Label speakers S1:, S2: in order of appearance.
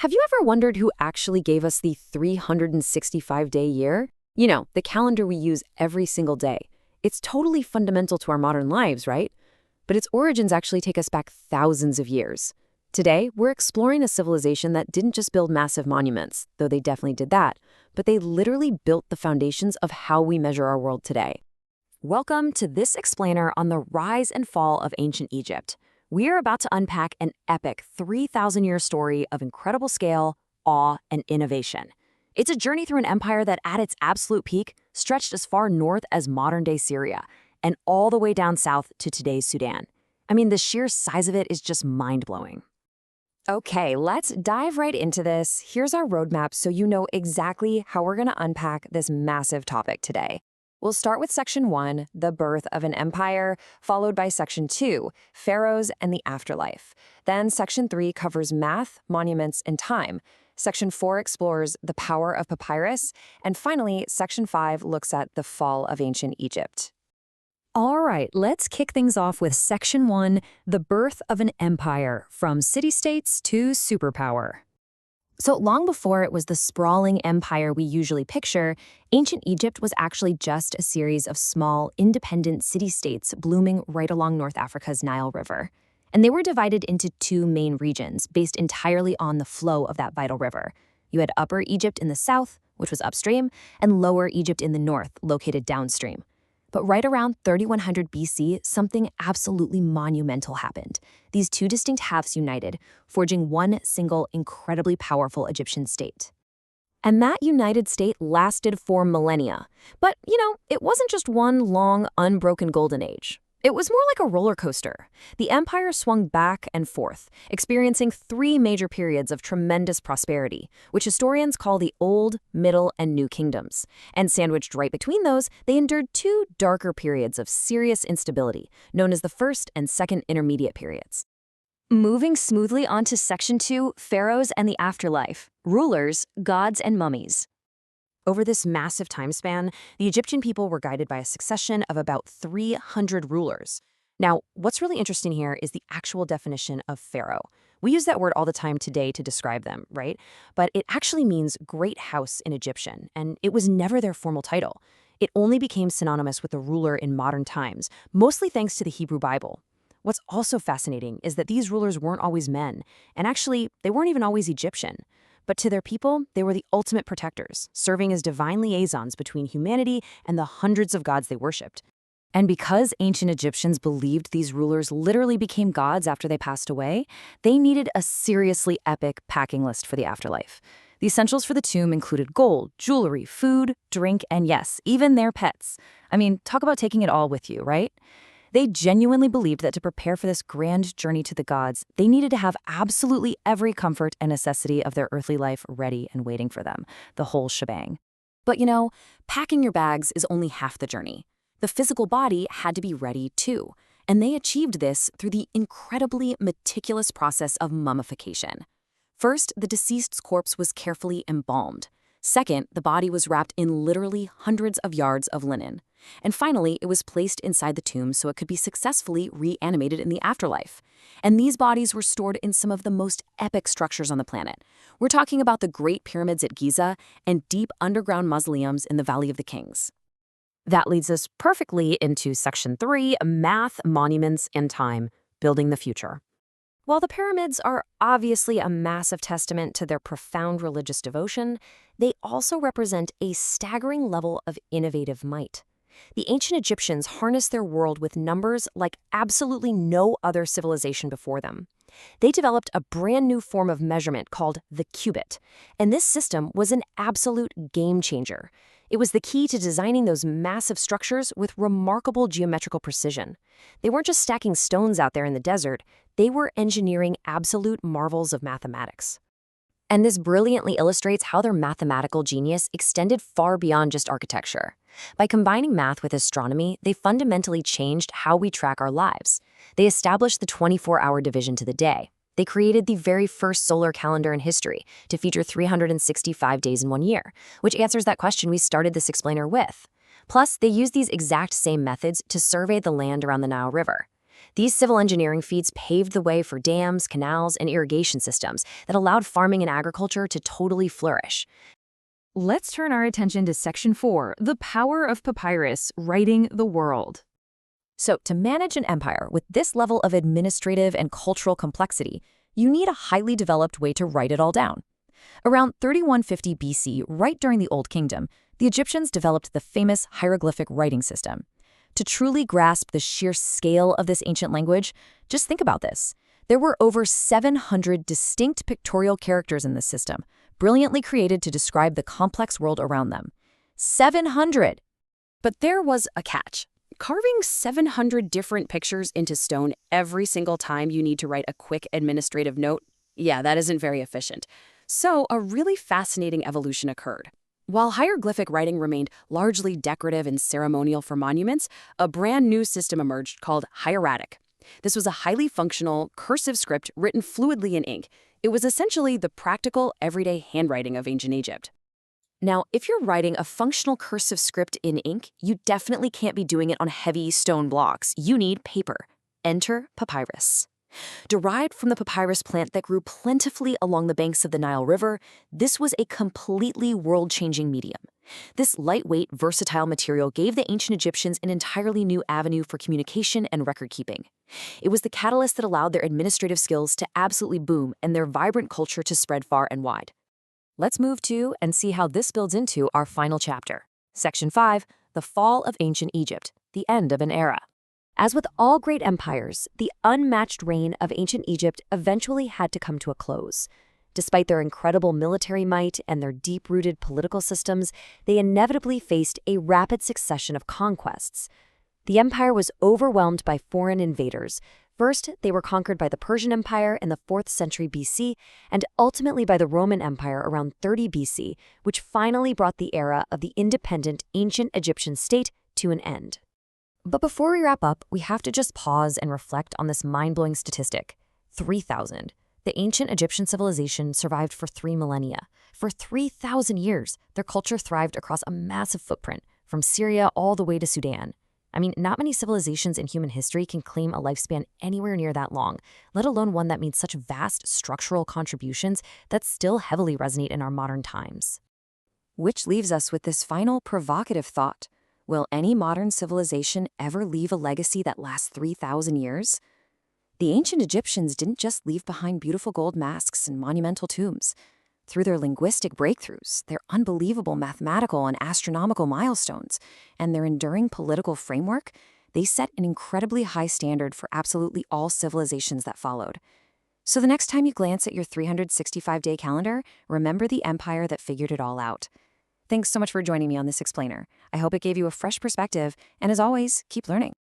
S1: Have you ever wondered who actually gave us the 365-day year? You know, the calendar we use every single day. It's totally fundamental to our modern lives, right? But its origins actually take us back thousands of years. Today, we're exploring a civilization that didn't just build massive monuments, though they definitely did that, but they literally built the foundations of how we measure our world today. Welcome to this explainer on the rise and fall of ancient Egypt. We are about to unpack an epic 3,000-year story of incredible scale, awe, and innovation. It's a journey through an empire that, at its absolute peak, stretched as far north as modern-day Syria, and all the way down south to today's Sudan. I mean, the sheer size of it is just mind-blowing. Okay, let's dive right into this. Here's our roadmap so you know exactly how we're going to unpack this massive topic today. We'll start with Section 1, the birth of an empire, followed by Section 2, Pharaohs and the afterlife. Then Section 3 covers math, monuments, and time. Section 4 explores the power of papyrus. And finally, Section 5 looks at the fall of ancient Egypt. All right, let's kick things off with Section 1, the birth of an empire, from city-states to superpower. So long before it was the sprawling empire we usually picture, ancient Egypt was actually just a series of small, independent city-states blooming right along North Africa's Nile River. And they were divided into two main regions based entirely on the flow of that vital river. You had Upper Egypt in the south, which was upstream, and Lower Egypt in the north, located downstream. But right around 3100 BC, something absolutely monumental happened. These two distinct halves united, forging one single, incredibly powerful Egyptian state. And that united state lasted for millennia. But, it wasn't just one long, unbroken golden age. It was more like a roller coaster. The empire swung back and forth, experiencing three major periods of tremendous prosperity, which historians call the Old, Middle, and New Kingdoms. And sandwiched right between those, they endured two darker periods of serious instability, known as the First and Second Intermediate periods. Moving smoothly on to Section 2, Pharaohs and the afterlife, rulers, gods, and mummies. Over this massive time span, the Egyptian people were guided by a succession of about 300 rulers. Now, what's really interesting here is the actual definition of pharaoh. We use that word all the time today to describe them, right? But it actually means great house in Egyptian, and it was never their formal title. It only became synonymous with a ruler in modern times, mostly thanks to the Hebrew Bible. What's also fascinating is that these rulers weren't always men, and actually, they weren't even always Egyptian. But to their people, they were the ultimate protectors, serving as divine liaisons between humanity and the hundreds of gods they worshipped. And because ancient Egyptians believed these rulers literally became gods after they passed away, they needed a seriously epic packing list for the afterlife. The essentials for the tomb included gold, jewelry, food, drink, and yes, even their pets. I mean, talk about taking it all with you, right? They genuinely believed that to prepare for this grand journey to the gods, they needed to have absolutely every comfort and necessity of their earthly life ready and waiting for them, the whole shebang. But packing your bags is only half the journey. The physical body had to be ready too, and they achieved this through the incredibly meticulous process of mummification. First, the deceased's corpse was carefully embalmed. Second, the body was wrapped in literally hundreds of yards of linen. And finally, it was placed inside the tomb so it could be successfully reanimated in the afterlife. And these bodies were stored in some of the most epic structures on the planet. We're talking about the Great Pyramids at Giza and deep underground mausoleums in the Valley of the Kings. That leads us perfectly into Section 3, Math, Monuments, and Time, Building the Future. While the pyramids are obviously a massive testament to their profound religious devotion, they also represent a staggering level of innovative might. The ancient Egyptians harnessed their world with numbers like absolutely no other civilization before them. They developed a brand new form of measurement called the cubit, and this system was an absolute game changer. It was the key to designing those massive structures with remarkable geometrical precision. They weren't just stacking stones out there in the desert, they were engineering absolute marvels of mathematics. And this brilliantly illustrates how their mathematical genius extended far beyond just architecture. By combining math with astronomy, they fundamentally changed how we track our lives. They established the 24-hour division to the day. They created the very first solar calendar in history to feature 365 days in one year, which answers that question we started this explainer with. Plus, they used these exact same methods to survey the land around the Nile River. These civil engineering feats paved the way for dams, canals, and irrigation systems that allowed farming and agriculture to totally flourish.
S2: Let's turn our attention to Section 4, the power of papyrus, writing the world.
S1: So, to manage an empire with this level of administrative and cultural complexity, you need a highly developed way to write it all down. Around 3150 BC, right during the Old Kingdom, the Egyptians developed the famous hieroglyphic writing system. To truly grasp the sheer scale of this ancient language, just think about this. There were over 700 distinct pictorial characters in this system, brilliantly created to describe the complex world around them. 700! But there was a catch. Carving 700 different pictures into stone every single time you need to write a quick administrative note, yeah, that isn't very efficient. So a really fascinating evolution occurred. While hieroglyphic writing remained largely decorative and ceremonial for monuments, a brand new system emerged called hieratic. This was a highly functional, cursive script written fluidly in ink. It was essentially the practical, everyday handwriting of ancient Egypt. Now, if you're writing a functional cursive script in ink, you definitely can't be doing it on heavy stone blocks. You need paper. Enter papyrus. Derived from the papyrus plant that grew plentifully along the banks of the Nile River, this was a completely world-changing medium. This lightweight, versatile material gave the ancient Egyptians an entirely new avenue for communication and record-keeping. It was the catalyst that allowed their administrative skills to absolutely boom and their vibrant culture to spread far and wide. Let's move to and see how this builds into our final chapter. Section 5, the fall of ancient Egypt, the end of an era. As with all great empires, the unmatched reign of ancient Egypt eventually had to come to a close. Despite their incredible military might and their deep-rooted political systems, they inevitably faced a rapid succession of conquests. The empire was overwhelmed by foreign invaders. First, they were conquered by the Persian Empire in the 4th century BC, and ultimately by the Roman Empire around 30 BC, which finally brought the era of the independent ancient Egyptian state to an end. But before we wrap up, we have to just pause and reflect on this mind-blowing statistic. 3,000. The ancient Egyptian civilization survived for 3 millennia. For 3,000 years, their culture thrived across a massive footprint, from Syria all the way to Sudan. I mean, not many civilizations in human history can claim a lifespan anywhere near that long, let alone one that made such vast structural contributions that still heavily resonate in our modern times. Which leaves us with this final provocative thought. Will any modern civilization ever leave a legacy that lasts 3,000 years? The ancient Egyptians didn't just leave behind beautiful gold masks and monumental tombs. Through their linguistic breakthroughs, their unbelievable mathematical and astronomical milestones, and their enduring political framework, they set an incredibly high standard for absolutely all civilizations that followed. So the next time you glance at your 365-day calendar, remember the empire that figured it all out. Thanks so much for joining me on this explainer. I hope it gave you a fresh perspective, and as always, keep learning.